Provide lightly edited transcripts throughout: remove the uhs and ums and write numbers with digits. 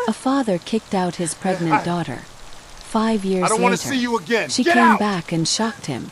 A father kicked out his pregnant daughter. 5 years I don't want to later, see you again. she Get came out! back and shocked him.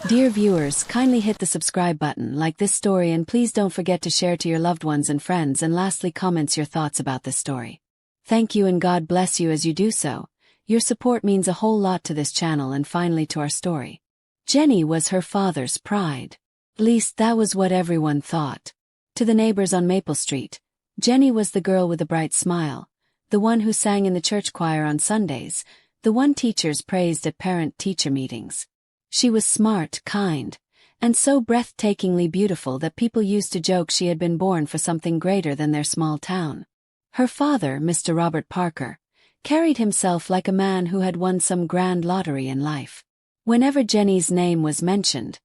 Dear viewers, kindly hit the subscribe button, like this story, and please don't forget to share to your loved ones and friends, and lastly comments your thoughts about this story. Thank you and God bless you as you do so. Your support means a whole lot to this channel. And finally to our story. Jenny was her father's pride. At least that was what everyone thought. To the neighbors on Maple Street, Jenny was the girl with the bright smile, the one who sang in the church choir on Sundays, the one teachers praised at parent-teacher meetings. She was smart, kind, and so breathtakingly beautiful that people used to joke she had been born for something greater than their small town. Her father, Mr. Robert Parker, carried himself like a man who had won some grand lottery in life. Whenever Jenny's name was mentioned,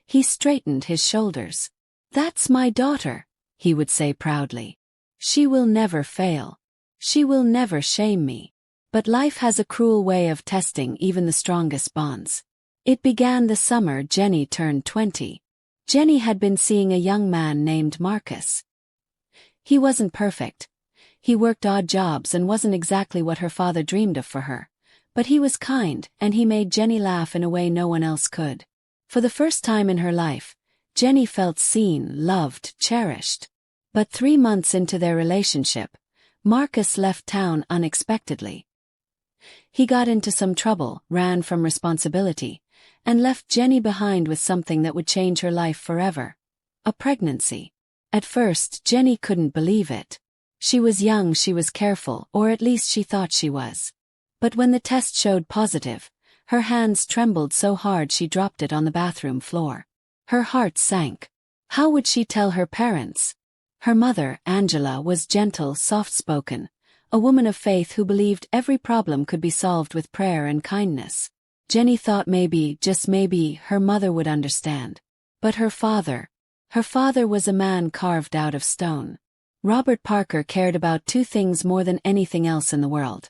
he straightened his shoulders. "That's my daughter," he would say proudly. "She will never fail. She will never shame me." But life has a cruel way of testing even the strongest bonds. It began the summer Jenny turned 20. Jenny had been seeing a young man named Marcus. He wasn't perfect. He worked odd jobs and wasn't exactly what her father dreamed of for her. But he was kind, and he made Jenny laugh in a way no one else could. For the first time in her life, Jenny felt seen, loved, cherished. But 3 months into their relationship, Marcus left town unexpectedly. He got into some trouble, ran from responsibility, and left Jenny behind with something that would change her life forever: a pregnancy. At first, Jenny couldn't believe it. She was young, she was careful, or at least she thought she was. But when the test showed positive, her hands trembled so hard she dropped it on the bathroom floor. Her heart sank. How would she tell her parents? Her mother, Angela, was gentle, soft-spoken, a woman of faith who believed every problem could be solved with prayer and kindness. Jenny thought maybe, just maybe, her mother would understand. But her father was a man carved out of stone. Robert Parker cared about 2 things more than anything else in the world: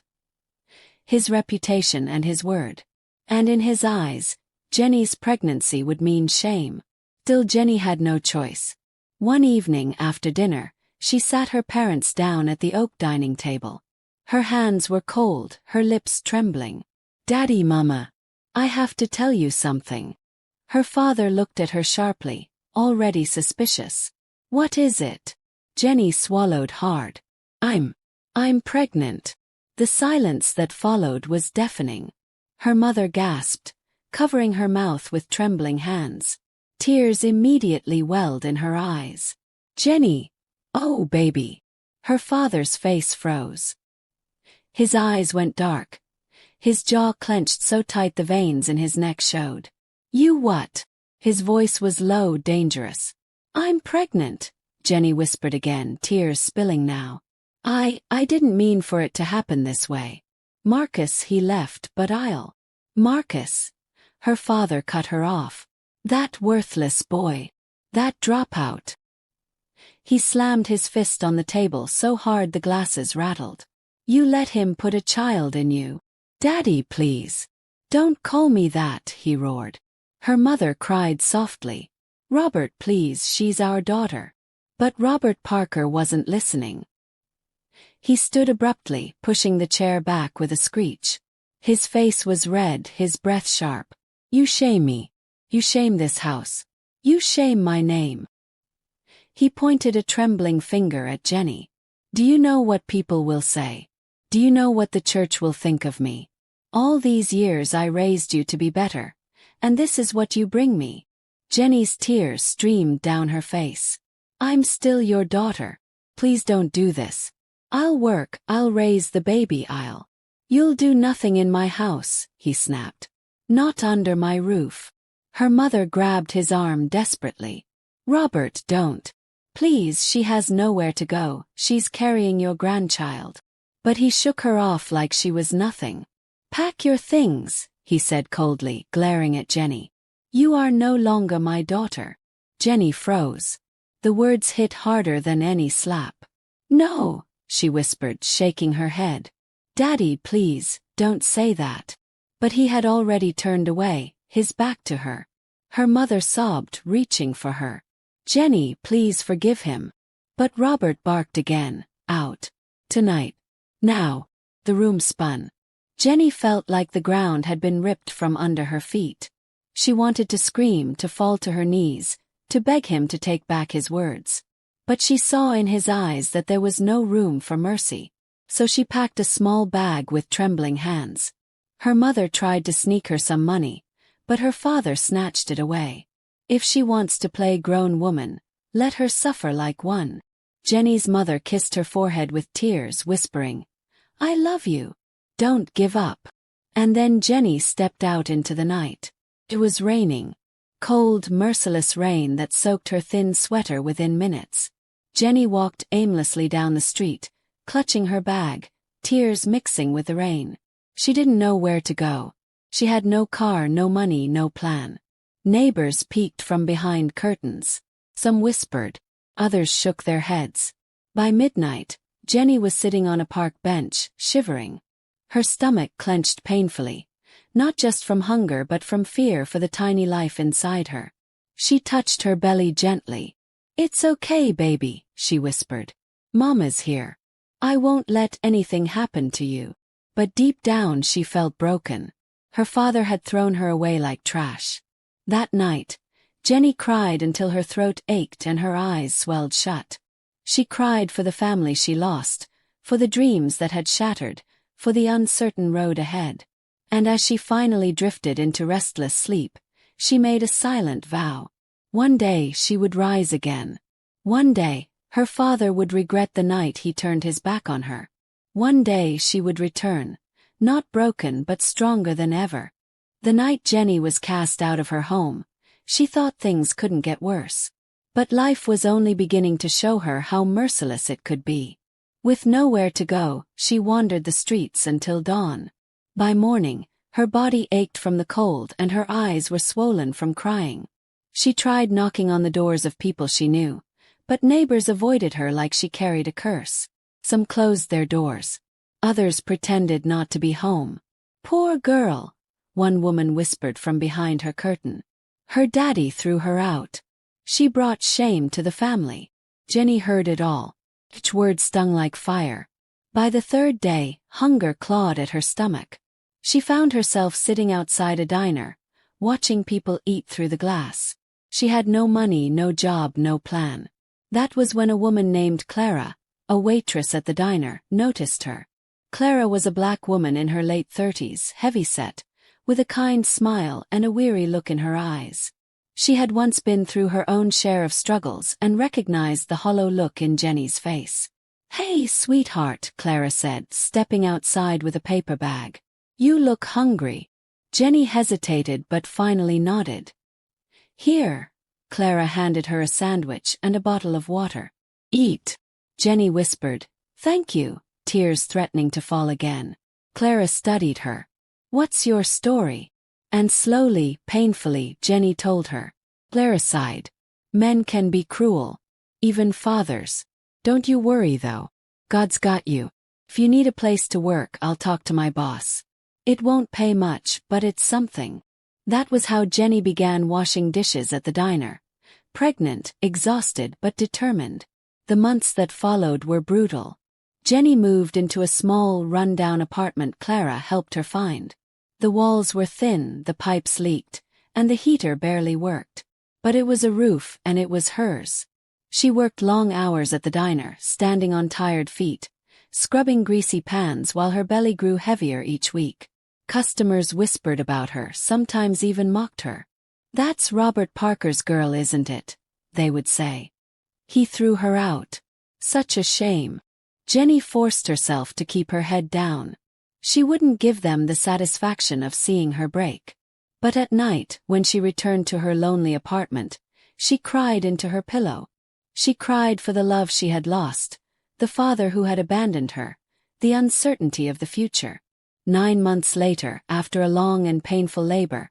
his reputation and his word. And in his eyes, Jenny's pregnancy would mean shame. Still, Jenny had no choice. One evening after dinner, she sat her parents down at the oak dining table. Her hands were cold, her lips trembling. "Daddy, Mama, I have to tell you something." Her father looked at her sharply, already suspicious. "What is it?" Jenny swallowed hard. I'm pregnant." The silence that followed was deafening. Her mother gasped, covering her mouth with trembling hands. Tears immediately welled in her eyes. "Jenny, oh baby." Her father's face froze. His eyes went dark. His jaw clenched so tight the veins in his neck showed. "You what?" His voice was low, dangerous. "I'm pregnant," Jenny whispered again, tears spilling now. I didn't mean for it to happen this way. Marcus, he left, but I'll." "Marcus." Her father cut her off. "That worthless boy. That dropout." He slammed his fist on the table so hard the glasses rattled. "You let him put a child in you." "Daddy, please. Don't call me that," he roared. Her mother cried softly. "Robert, please, she's our daughter." But Robert Parker wasn't listening. He stood abruptly, pushing the chair back with a screech. His face was red, his breath sharp. "You shame me. You shame this house. You shame my name." He pointed a trembling finger at Jenny. "Do you know what people will say? Do you know what the church will think of me? All these years I raised you to be better, and this is what you bring me." Jenny's tears streamed down her face. "I'm still your daughter. Please don't do this. I'll work, I'll raise the baby, You'll do nothing in my house," he snapped. "Not under my roof." Her mother grabbed his arm desperately. "Robert, don't. Please, she has nowhere to go, she's carrying your grandchild." But he shook her off like she was nothing. "Pack your things," he said coldly, glaring at Jenny. "You are no longer my daughter." Jenny froze. The words hit harder than any slap. "No," she whispered, shaking her head. "Daddy, please, don't say that." But he had already turned away, his back to her. Her mother sobbed, reaching for her. "Jenny, please forgive him." But Robert barked again, "Out. Tonight. Now, the room spun. Jenny felt like the ground had been ripped from under her feet. She wanted to scream, to fall to her knees, to beg him to take back his words. But she saw in his eyes that there was no room for mercy. So she packed a small bag with trembling hands. Her mother tried to sneak her some money, but her father snatched it away. If she wants to play grown woman, let her suffer like one. Jenny's mother kissed her forehead with tears, whispering, "I love you. Don't give up." And then Jenny stepped out into the night. It was raining. Cold, merciless rain that soaked her thin sweater within minutes. Jenny walked aimlessly down the street, clutching her bag, tears mixing with the rain. She didn't know where to go. She had no car, no money, no plan. Neighbors peeked from behind curtains. Some whispered. Others shook their heads. By midnight, Jenny was sitting on a park bench, shivering. Her stomach clenched painfully, not just from hunger but from fear for the tiny life inside her. She touched her belly gently. "It's okay, baby," she whispered. "Mama's here. I won't let anything happen to you." But deep down she felt broken. Her father had thrown her away like trash. That night, Jenny cried until her throat ached and her eyes swelled shut. She cried for the family she lost, for the dreams that had shattered, for the uncertain road ahead. And as she finally drifted into restless sleep, she made a silent vow. One day she would rise again. One day, her father would regret the night he turned his back on her. One day she would return, not broken but stronger than ever. The night Jenny was cast out of her home, she thought things couldn't get worse. But life was only beginning to show her how merciless it could be. With nowhere to go, she wandered the streets until dawn. By morning, her body ached from the cold and her eyes were swollen from crying. She tried knocking on the doors of people she knew, but neighbors avoided her like she carried a curse. Some closed their doors. Others pretended not to be home. "Poor girl," one woman whispered from behind her curtain. "Her daddy threw her out. She brought shame to the family." Jenny heard it all. Each word stung like fire. By the third day, hunger clawed at her stomach. She found herself sitting outside a diner, watching people eat through the glass. She had no money, no job, no plan. That was when a woman named Clara, a waitress at the diner, noticed her. Clara was a black woman in her late 30s, heavy-set, with a kind smile and a weary look in her eyes. She had once been through her own share of struggles and recognized the hollow look in Jenny's face. "Hey, sweetheart," Clara said, stepping outside with a paper bag. "You look hungry." Jenny hesitated but finally nodded. "Here." Clara handed her a sandwich and a bottle of water. "Eat." Jenny whispered, "Thank you," tears threatening to fall again. Clara studied her. "What's your story?" And slowly, painfully, Jenny told her. Clara sighed. "Men can be cruel. Even fathers. Don't you worry though. God's got you. If you need a place to work, I'll talk to my boss. It won't pay much, but it's something." That was how Jenny began washing dishes at the diner. Pregnant, exhausted but determined. The months that followed were brutal. Jenny moved into a small, run-down apartment Clara helped her find. The walls were thin, the pipes leaked, and the heater barely worked. But it was a roof, and it was hers. She worked long hours at the diner, standing on tired feet, scrubbing greasy pans while her belly grew heavier each week. Customers whispered about her, sometimes even mocked her. "That's Robert Parker's girl, isn't it?" they would say. "He threw her out. Such a shame." Jenny forced herself to keep her head down. She wouldn't give them the satisfaction of seeing her break. But at night, when she returned to her lonely apartment, she cried into her pillow. She cried for the love she had lost, the father who had abandoned her, the uncertainty of the future. 9 months later, after a long and painful labor,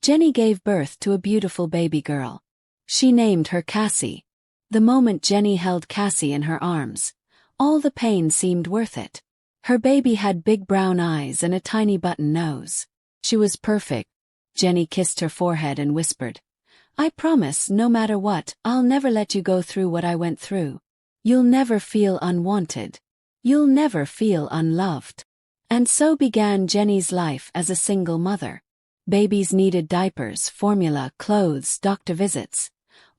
Jenny gave birth to a beautiful baby girl. She named her Cassie. The moment Jenny held Cassie in her arms, all the pain seemed worth it. Her baby had big brown eyes and a tiny button nose. She was perfect. Jenny kissed her forehead and whispered, "I promise, no matter what, I'll never let you go through what I went through. You'll never feel unwanted." You'll never feel unloved. And so began Jenny's life as a single mother. Babies needed diapers, formula, clothes, doctor visits.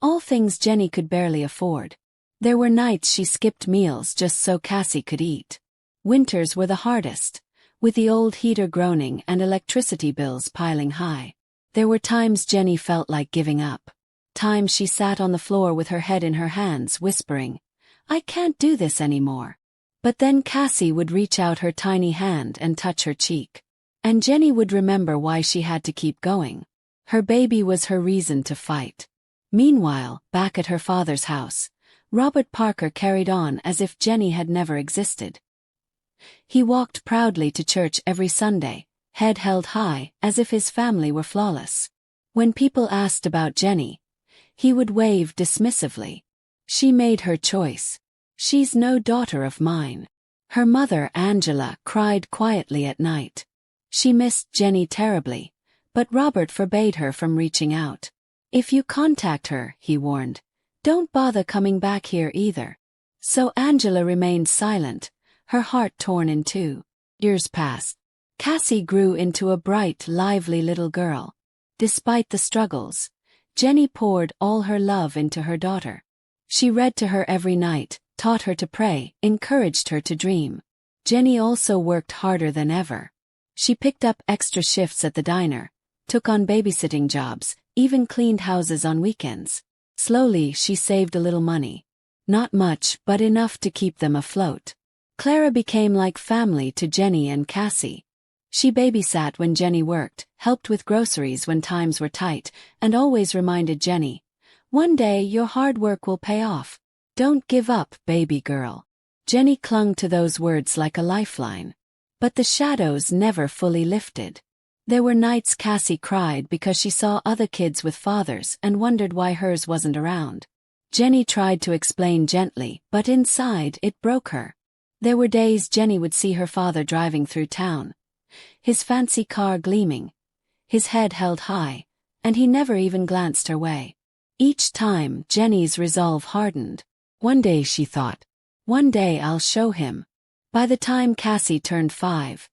All things Jenny could barely afford. There were nights she skipped meals just so Cassie could eat. Winters were the hardest, with the old heater groaning and electricity bills piling high. There were times Jenny felt like giving up. Times she sat on the floor with her head in her hands, whispering, "I can't do this anymore." But then Cassie would reach out her tiny hand and touch her cheek. And Jenny would remember why she had to keep going. Her baby was her reason to fight. Meanwhile, back at her father's house, Robert Parker carried on as if Jenny had never existed. He walked proudly to church every Sunday, head held high, as if his family were flawless. When people asked about Jenny, he would wave dismissively. "She made her choice. She's no daughter of mine." Her mother, Angela, cried quietly at night. She missed Jenny terribly, but Robert forbade her from reaching out. "If you contact her," he warned, "don't bother coming back here either." So Angela remained silent, her heart torn in two. Years passed. Cassie grew into a bright, lively little girl. Despite the struggles, Jenny poured all her love into her daughter. She read to her every night, taught her to pray, encouraged her to dream. Jenny also worked harder than ever. She picked up extra shifts at the diner, took on babysitting jobs, even cleaned houses on weekends. Slowly, she saved a little money. Not much, but enough to keep them afloat. Clara became like family to Jenny and Cassie. She babysat when Jenny worked, helped with groceries when times were tight, and always reminded Jenny, "One day your hard work will pay off. Don't give up, baby girl." Jenny clung to those words like a lifeline. But the shadows never fully lifted. There were nights Cassie cried because she saw other kids with fathers and wondered why hers wasn't around. Jenny tried to explain gently, but inside it broke her. There were days Jenny would see her father driving through town, his fancy car gleaming, his head held high, and he never even glanced her way. Each time, Jenny's resolve hardened. One day, she thought, one day I'll show him. By the time Cassie turned 5,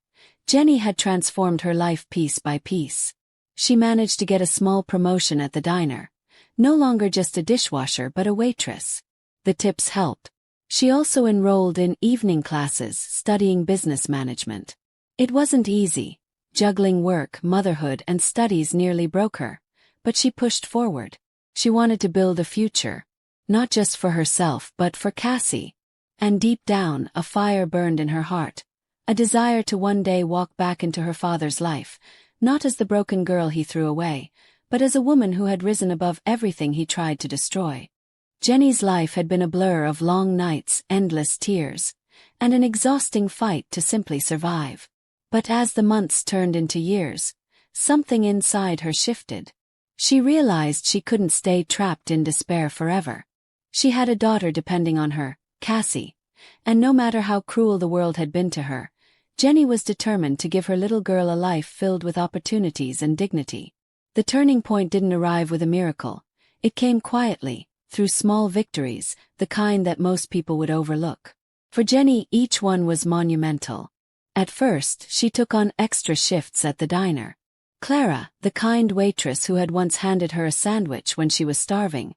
Jenny had transformed her life piece by piece. She managed to get a small promotion at the diner, no longer just a dishwasher but a waitress. The tips helped. She also enrolled in evening classes, studying business management. It wasn't easy. Juggling work, motherhood, and studies nearly broke her, but she pushed forward. She wanted to build a future, not just for herself but for Cassie. And deep down, a fire burned in her heart, a desire to one day walk back into her father's life, not as the broken girl he threw away, but as a woman who had risen above everything he tried to destroy. Jenny's life had been a blur of long nights, endless tears, and an exhausting fight to simply survive. But as the months turned into years, something inside her shifted. She realized she couldn't stay trapped in despair forever. She had a daughter depending on her, Cassie, and no matter how cruel the world had been to her, Jenny was determined to give her little girl a life filled with opportunities and dignity. The turning point didn't arrive with a miracle. It came quietly, through small victories, the kind that most people would overlook. For Jenny, each one was monumental. At first, she took on extra shifts at the diner. Clara, the kind waitress who had once handed her a sandwich when she was starving,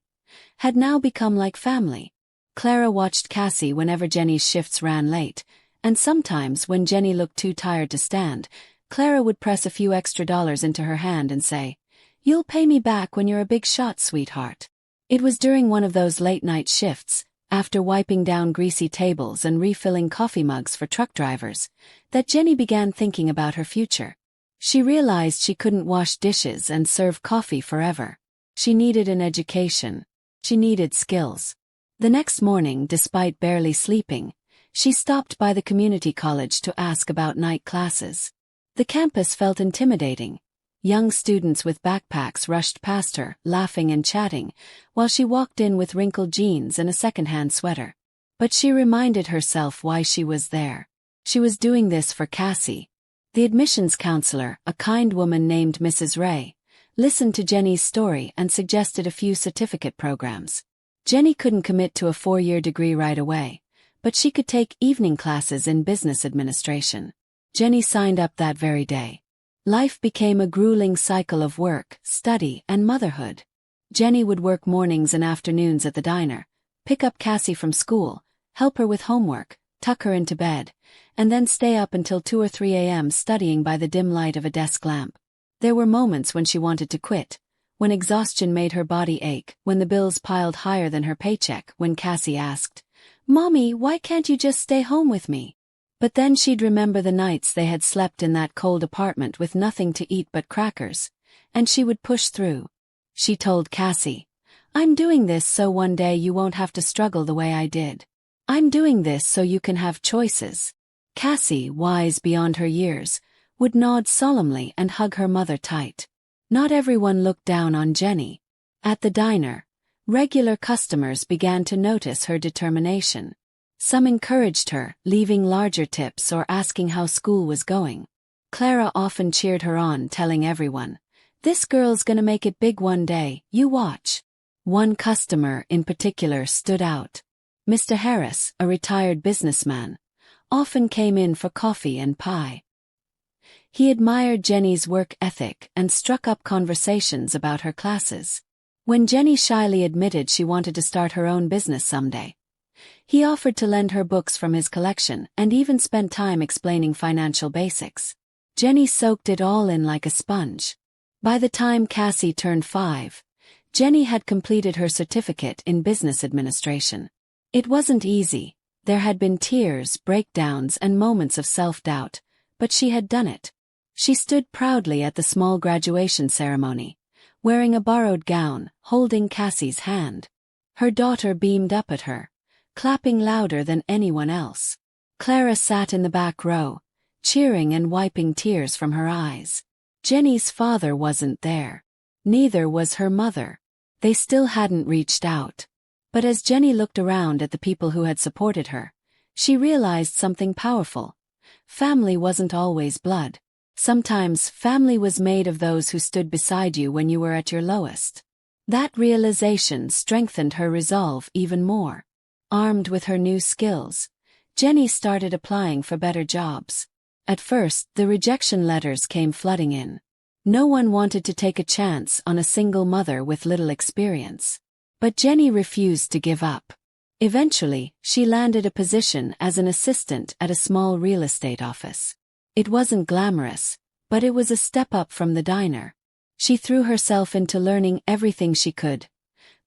had now become like family. Clara watched Cassie whenever Jenny's shifts ran late, and sometimes when Jenny looked too tired to stand, Clara would press a few extra dollars into her hand and say, "You'll pay me back when you're a big shot, sweetheart." It was during one of those late-night shifts, after wiping down greasy tables and refilling coffee mugs for truck drivers, that Jenny began thinking about her future. She realized she couldn't wash dishes and serve coffee forever. She needed an education. She needed skills. The next morning, despite barely sleeping, she stopped by the community college to ask about night classes. The campus felt intimidating. Young students with backpacks rushed past her, laughing and chatting, while she walked in with wrinkled jeans and a second-hand sweater. But she reminded herself why she was there. She was doing this for Cassie. The admissions counselor, a kind woman named Mrs. Ray, listened to Jenny's story and suggested a few certificate programs. Jenny couldn't commit to a 4-year degree right away, but she could take evening classes in business administration. Jenny signed up that very day. Life became a grueling cycle of work, study, and motherhood. Jenny would work mornings and afternoons at the diner, pick up Cassie from school, help her with homework, tuck her into bed, and then stay up until 2 or 3 a.m. studying by the dim light of a desk lamp. There were moments when she wanted to quit, when exhaustion made her body ache, when the bills piled higher than her paycheck, when Cassie asked, "Mommy, why can't you just stay home with me?" But then she'd remember the nights they had slept in that cold apartment with nothing to eat but crackers, and she would push through. She told Cassie, "I'm doing this so one day you won't have to struggle the way I did. I'm doing this so you can have choices." Cassie, wise beyond her years, would nod solemnly and hug her mother tight. Not everyone looked down on Jenny. At the diner, regular customers began to notice her determination. Some encouraged her, leaving larger tips or asking how school was going. Clara often cheered her on, telling everyone, "This girl's gonna make it big one day, you watch." One customer in particular stood out. Mr. Harris, a retired businessman, often came in for coffee and pie. He admired Jenny's work ethic and struck up conversations about her classes. When Jenny shyly admitted she wanted to start her own business someday, he offered to lend her books from his collection and even spent time explaining financial basics. Jenny soaked it all in like a sponge. By the time Cassie turned 5, Jenny had completed her certificate in business administration. It wasn't easy. There had been tears, breakdowns, and moments of self-doubt, but she had done it. She stood proudly at the small graduation ceremony, wearing a borrowed gown, holding Cassie's hand. Her daughter beamed up at her, clapping louder than anyone else. Clara sat in the back row, cheering and wiping tears from her eyes. Jenny's father wasn't there. Neither was her mother. They still hadn't reached out. But as Jenny looked around at the people who had supported her, she realized something powerful. Family wasn't always blood. Sometimes family was made of those who stood beside you when you were at your lowest. That realization strengthened her resolve even more. Armed with her new skills, Jenny started applying for better jobs. At first, the rejection letters came flooding in. No one wanted to take a chance on a single mother with little experience. But Jenny refused to give up. Eventually, she landed a position as an assistant at a small real estate office. It wasn't glamorous, but it was a step up from the diner. She threw herself into learning everything she could: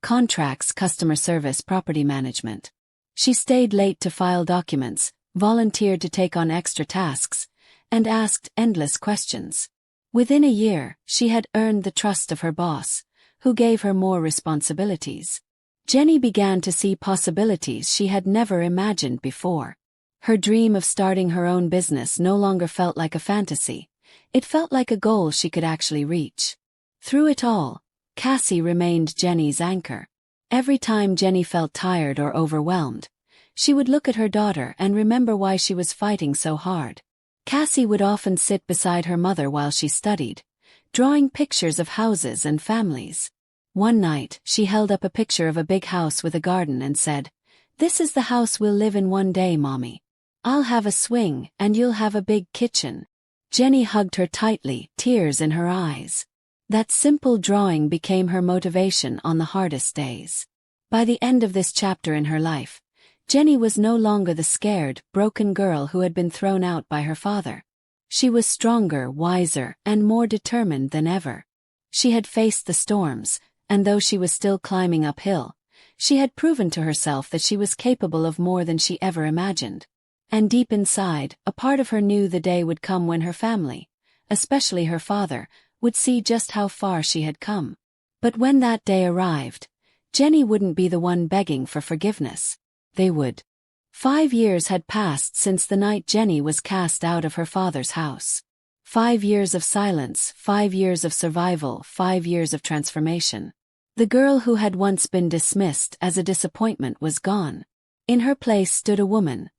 contracts, customer service, property management. She stayed late to file documents, volunteered to take on extra tasks, and asked endless questions. Within a year, she had earned the trust of her boss, who gave her more responsibilities. Jenny began to see possibilities she had never imagined before. Her dream of starting her own business no longer felt like a fantasy. It felt like a goal she could actually reach. Through it all, Cassie remained Jenny's anchor. Every time Jenny felt tired or overwhelmed, she would look at her daughter and remember why she was fighting so hard. Cassie would often sit beside her mother while she studied, drawing pictures of houses and families. One night, she held up a picture of a big house with a garden and said, "This is the house we'll live in one day, Mommy. I'll have a swing, and you'll have a big kitchen." Jenny hugged her tightly, tears in her eyes. That simple drawing became her motivation on the hardest days. By the end of this chapter in her life, Jenny was no longer the scared, broken girl who had been thrown out by her father. She was stronger, wiser, and more determined than ever. She had faced the storms, and though she was still climbing uphill, she had proven to herself that she was capable of more than she ever imagined. And deep inside, a part of her knew the day would come when her family, especially her father, would see just how far she had come. But when that day arrived, Jenny wouldn't be the one begging for forgiveness. They would. 5 years had passed since the night Jenny was cast out of her father's house. 5 years of silence, 5 years of survival, 5 years of transformation. The girl who had once been dismissed as a disappointment was gone. In her place stood a woman,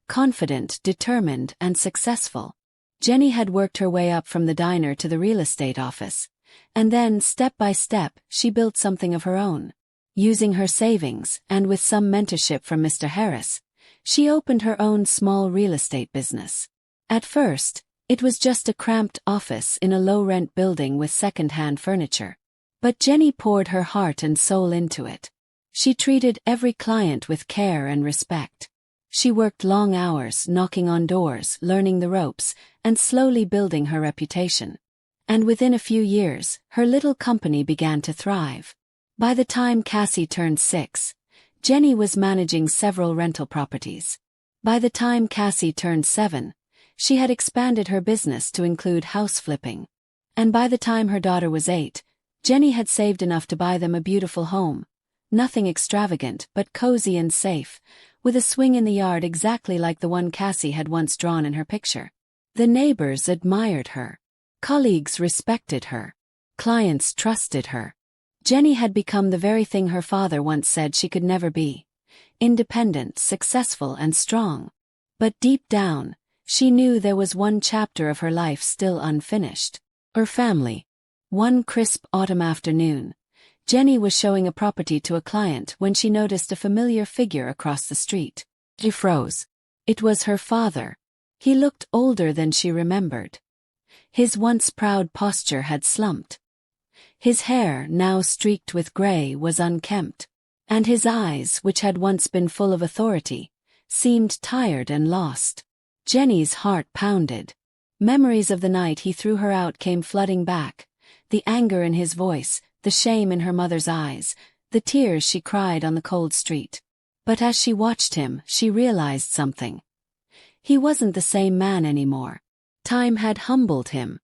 confident, determined, and successful. Jenny had worked her way up from the diner to the real estate office, and then, step by step, she built something of her own. Using her savings, and with some mentorship from Mr. Harris, She opened her own small real estate business. At first, it was just a cramped office in a low-rent building with second-hand furniture. But Jenny poured her heart and soul into it. She treated every client with care and respect. She worked long hours, knocking on doors, learning the ropes, and slowly building her reputation. And within a few years, her little company began to thrive. By the time Cassie turned 6, Jenny was managing several rental properties. By the time Cassie turned 7, she had expanded her business to include house flipping. And by the time her daughter was 8, Jenny had saved enough to buy them a beautiful home. Nothing extravagant, but cozy and safe, with a swing in the yard exactly like the one Cassie had once drawn in her picture. The neighbors admired her. Colleagues respected her. Clients trusted her. Jenny had become the very thing her father once said she could never be: independent, successful, and strong. But deep down, she knew there was one chapter of her life still unfinished: her family. One crisp autumn afternoon, Jenny was showing a property to a client when she noticed a familiar figure across the street. She froze. It was her father. He looked older than she remembered. His once proud posture had slumped. His hair, now streaked with gray, was unkempt. And his eyes, which had once been full of authority, seemed tired and lost. Jenny's heart pounded. Memories of the night he threw her out came flooding back. The anger in his voice, the shame in her mother's eyes, the tears she cried on the cold street. But as she watched him, she realized something. He wasn't the same man anymore. Time had humbled him.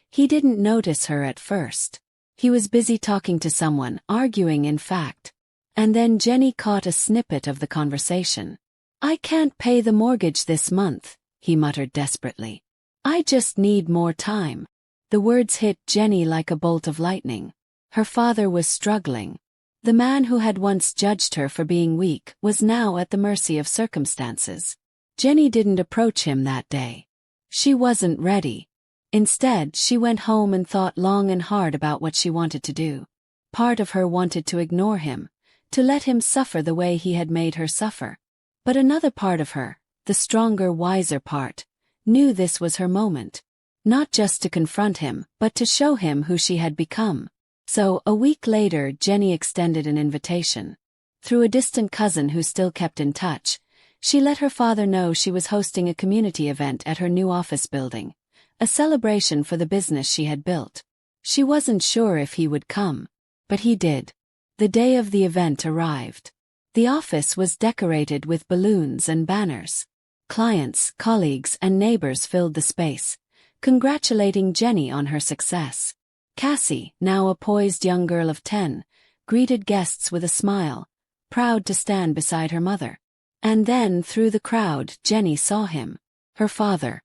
He didn't notice her at first. He was busy talking to someone, arguing in fact. And then Jenny caught a snippet of the conversation. "I can't pay the mortgage this month," he muttered desperately. "I just need more time." The words hit Jenny like a bolt of lightning. Her father was struggling. The man who had once judged her for being weak was now at the mercy of circumstances. Jenny didn't approach him that day. She wasn't ready. Instead, she went home and thought long and hard about what she wanted to do. Part of her wanted to ignore him, to let him suffer the way he had made her suffer. But another part of her, the stronger, wiser part, knew this was her moment. Not just to confront him, but to show him who she had become. So, a week later, Jenny extended an invitation. Through a distant cousin who still kept in touch, she let her father know she was hosting a community event at her new office building, a celebration for the business she had built. She wasn't sure if he would come, but he did. The day of the event arrived. The office was decorated with balloons and banners. Clients, colleagues, and neighbors filled the space, congratulating Jenny on her success. Cassie, now a poised young girl of 10, greeted guests with a smile, proud to stand beside her mother. And then, through the crowd, Jenny saw him. Her father.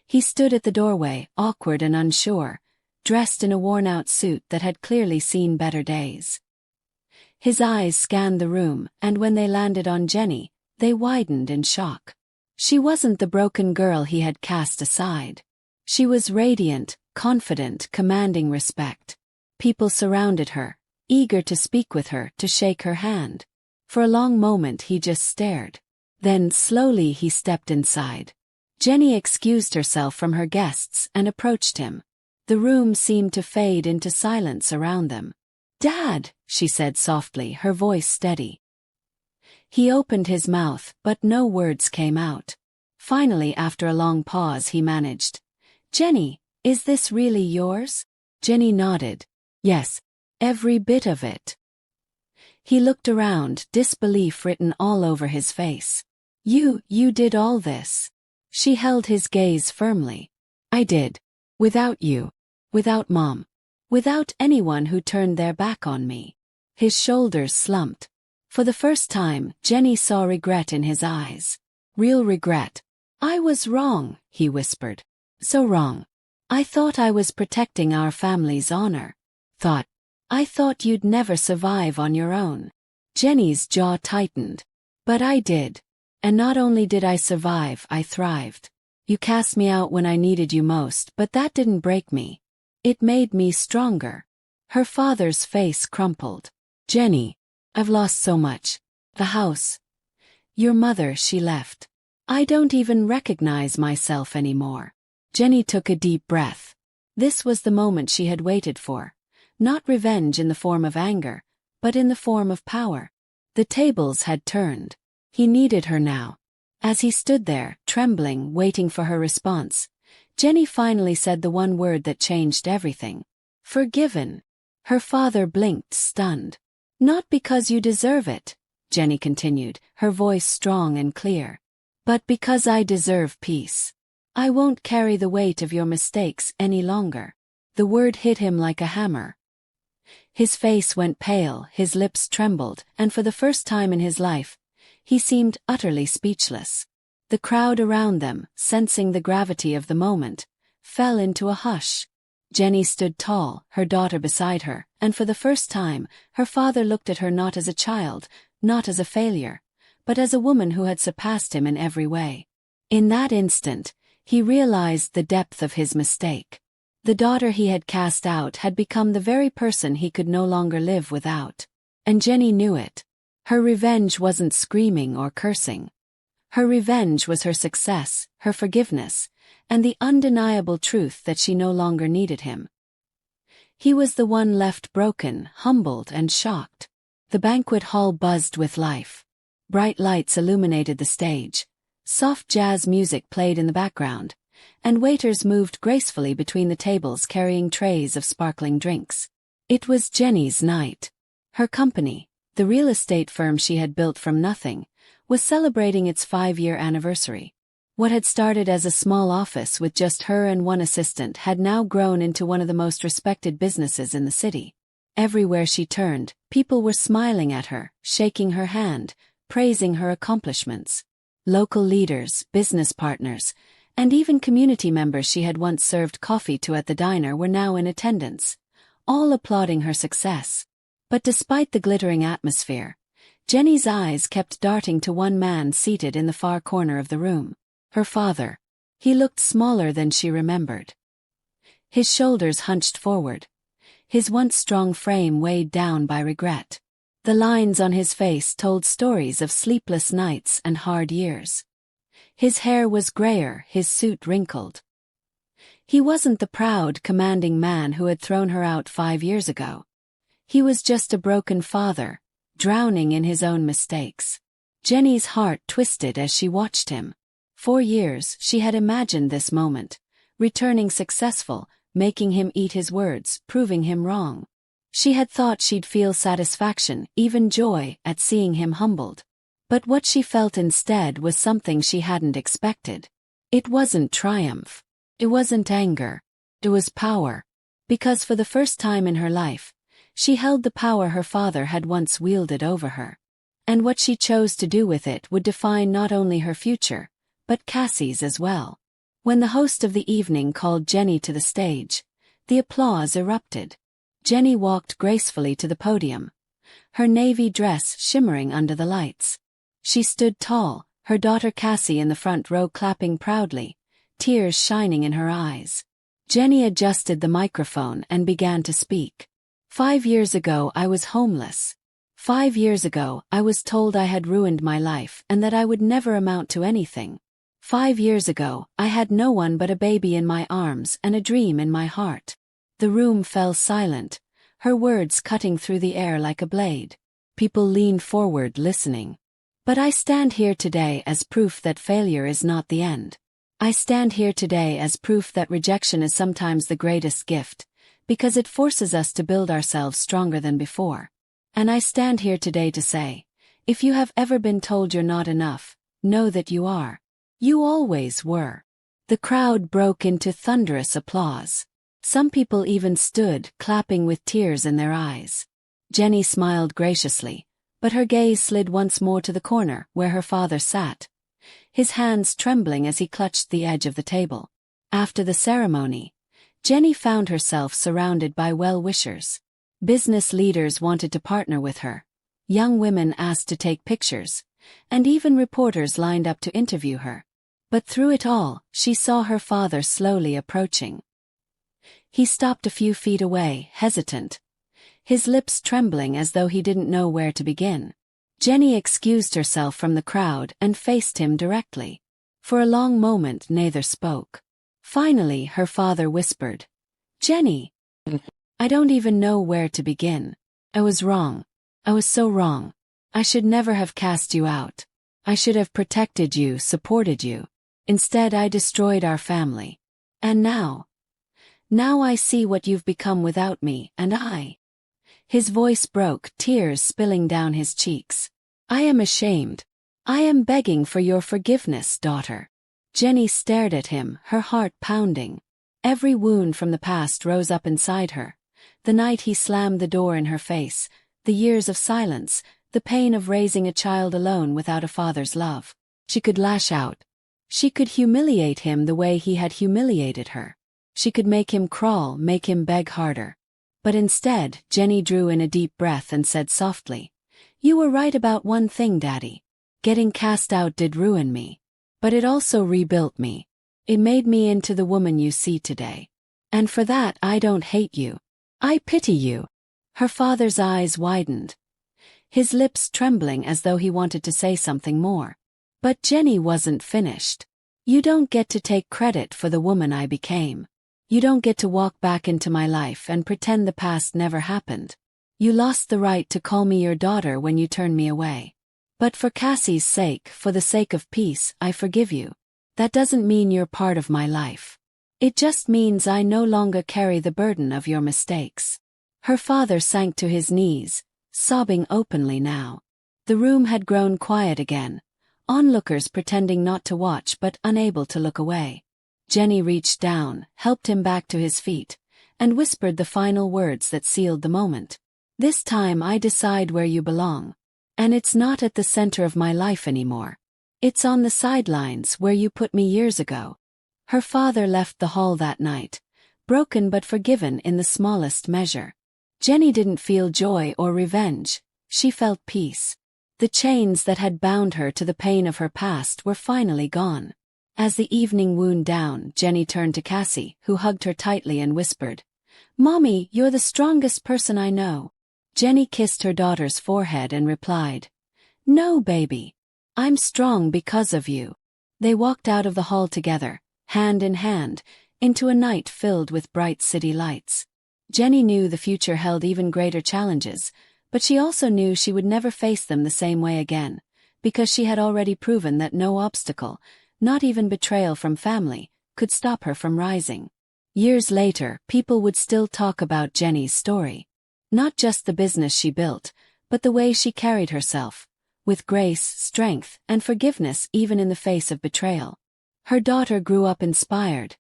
He stood at the doorway, awkward and unsure, dressed in a worn-out suit that had clearly seen better days. His eyes scanned the room, and when they landed on Jenny, they widened in shock. She wasn't the broken girl he had cast aside. She was radiant, confident, commanding respect. People surrounded her, eager to speak with her, to shake her hand. For a long moment he just stared. Then slowly he stepped inside. Jenny excused herself from her guests and approached him. The room seemed to fade into silence around them. "Dad," she said softly, her voice steady. He opened his mouth, but no words came out. Finally, after a long pause, he managed, "Jenny, is this really yours?" Jenny nodded. "Yes, every bit of it." He looked around, disbelief written all over his face. You did all this?" She held his gaze firmly. "I did. Without you. Without Mom. Without anyone who turned their back on me." His shoulders slumped. For the first time, Jenny saw regret in his eyes. Real regret. "I was wrong," he whispered. "So wrong. I thought I was protecting our family's honor. I thought you'd never survive on your own." Jenny's jaw tightened. "But I did. And not only did I survive, I thrived. You cast me out when I needed you most, but that didn't break me. It made me stronger." Her father's face crumpled. "Jenny, I've lost so much. The house. Your mother, she left. I don't even recognize myself anymore. Jenny took a deep breath. This was the moment she had waited for. Not revenge in the form of anger, but in the form of power. The tables had turned. He needed her now. As he stood there, trembling, waiting for her response, Jenny finally said the one word that changed everything. Forgiven. Her father blinked, stunned. Not because you deserve it, Jenny continued, her voice strong and clear. But because I deserve peace. I won't carry the weight of your mistakes any longer. The word hit him like a hammer. His face went pale, his lips trembled, and for the first time in his life, he seemed utterly speechless. The crowd around them, sensing the gravity of the moment, fell into a hush. Jenny stood tall, her daughter beside her, and for the first time, her father looked at her not as a child, not as a failure, but as a woman who had surpassed him in every way. In that instant, he realized the depth of his mistake. The daughter he had cast out had become the very person he could no longer live without. And Jenny knew it. Her revenge wasn't screaming or cursing. Her revenge was her success, her forgiveness, and the undeniable truth that she no longer needed him. He was the one left broken, humbled, and shocked. The banquet hall buzzed with life. Bright lights illuminated the stage. Soft jazz music played in the background, and waiters moved gracefully between the tables carrying trays of sparkling drinks. It was Jenny's night. Her company, the real estate firm she had built from nothing, was celebrating its 5-year anniversary. What had started as a small office with just her and one assistant had now grown into one of the most respected businesses in the city. Everywhere she turned, people were smiling at her, shaking her hand, praising her accomplishments. Local leaders, business partners, and even community members she had once served coffee to at the diner were now in attendance, all applauding her success. But despite the glittering atmosphere, Jenny's eyes kept darting to one man seated in the far corner of the room. Her father. He looked smaller than she remembered. His shoulders hunched forward. His once strong frame weighed down by regret. The lines on his face told stories of sleepless nights and hard years. His hair was grayer, his suit wrinkled. He wasn't the proud, commanding man who had thrown her out 5 years ago. He was just a broken father, drowning in his own mistakes. Jenny's heart twisted as she watched him. 4 years she had imagined this moment, returning successful, making him eat his words, proving him wrong. She had thought she'd feel satisfaction, even joy, at seeing him humbled. But what she felt instead was something she hadn't expected. It wasn't triumph. It wasn't anger. It was power. Because for the first time in her life, she held the power her father had once wielded over her. And what she chose to do with it would define not only her future, but Cassie's as well. When the host of the evening called Jenny to the stage, the applause erupted. Jenny walked gracefully to the podium, her navy dress shimmering under the lights. She stood tall, her daughter Cassie in the front row clapping proudly, tears shining in her eyes. Jenny adjusted the microphone and began to speak. 5 years ago I was homeless. 5 years ago I was told I had ruined my life and that I would never amount to anything. 5 years ago I had no one but a baby in my arms and a dream in my heart. The room fell silent, her words cutting through the air like a blade. People leaned forward listening. But I stand here today as proof that failure is not the end. I stand here today as proof that rejection is sometimes the greatest gift, because it forces us to build ourselves stronger than before. And I stand here today to say, if you have ever been told you're not enough, know that you are. You always were. The crowd broke into thunderous applause. Some people even stood, clapping with tears in their eyes. Jenny smiled graciously, but her gaze slid once more to the corner where her father sat, his hands trembling as he clutched the edge of the table. After the ceremony, Jenny found herself surrounded by well-wishers. Business leaders wanted to partner with her. Young women asked to take pictures, and even reporters lined up to interview her. But through it all, she saw her father slowly approaching. He stopped a few feet away, hesitant, his lips trembling as though he didn't know where to begin. Jenny excused herself from the crowd and faced him directly. For a long moment neither spoke. Finally her father whispered, "Jenny, I don't even know where to begin. I was wrong. I was so wrong. I should never have cast you out. I should have protected you, supported you. Instead I destroyed our family. And now I see what you've become without me, and His voice broke, tears spilling down his cheeks. "I am ashamed. I am begging for your forgiveness, daughter." Jenny stared at him, her heart pounding. Every wound from the past rose up inside her. The night he slammed the door in her face, the years of silence, the pain of raising a child alone without a father's love. She could lash out. She could humiliate him the way he had humiliated her. She could make him crawl, make him beg harder. But instead, Jenny drew in a deep breath and said softly, "You were right about one thing, Daddy. Getting cast out did ruin me. But it also rebuilt me. It made me into the woman you see today. And for that I don't hate you. I pity you." Her father's eyes widened, his lips trembling as though he wanted to say something more. But Jenny wasn't finished. "You don't get to take credit for the woman I became. You don't get to walk back into my life and pretend the past never happened. You lost the right to call me your daughter when you turned me away. But for Cassie's sake, for the sake of peace, I forgive you. That doesn't mean you're part of my life. It just means I no longer carry the burden of your mistakes." Her father sank to his knees, sobbing openly now. The room had grown quiet again, onlookers pretending not to watch but unable to look away. Jenny reached down, helped him back to his feet, and whispered the final words that sealed the moment. "This time I decide where you belong. And it's not at the center of my life anymore. It's on the sidelines where you put me years ago." Her father left the hall that night, broken but forgiven in the smallest measure. Jenny didn't feel joy or revenge, she felt peace. The chains that had bound her to the pain of her past were finally gone. As the evening wound down, Jenny turned to Cassie, who hugged her tightly and whispered, "Mommy, you're the strongest person I know." Jenny kissed her daughter's forehead and replied, "No, baby. I'm strong because of you." They walked out of the hall together, hand in hand, into a night filled with bright city lights. Jenny knew the future held even greater challenges, but she also knew she would never face them the same way again, because she had already proven that no obstacle, not even betrayal from family, could stop her from rising. Years later, people would still talk about Jenny's story. Not just the business she built, but the way she carried herself, with grace, strength, and forgiveness even in the face of betrayal. Her daughter grew up inspired,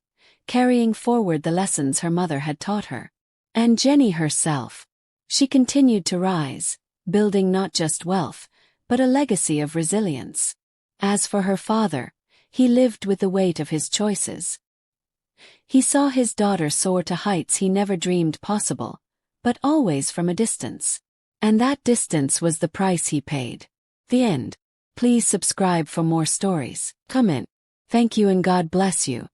carrying forward the lessons her mother had taught her. And Jenny herself. She continued to rise, building not just wealth, but a legacy of resilience. As for her father, he lived with the weight of his choices. He saw his daughter soar to heights he never dreamed possible, but always from a distance. And that distance was the price he paid. The end. Please subscribe for more stories. Comment. Thank you and God bless you.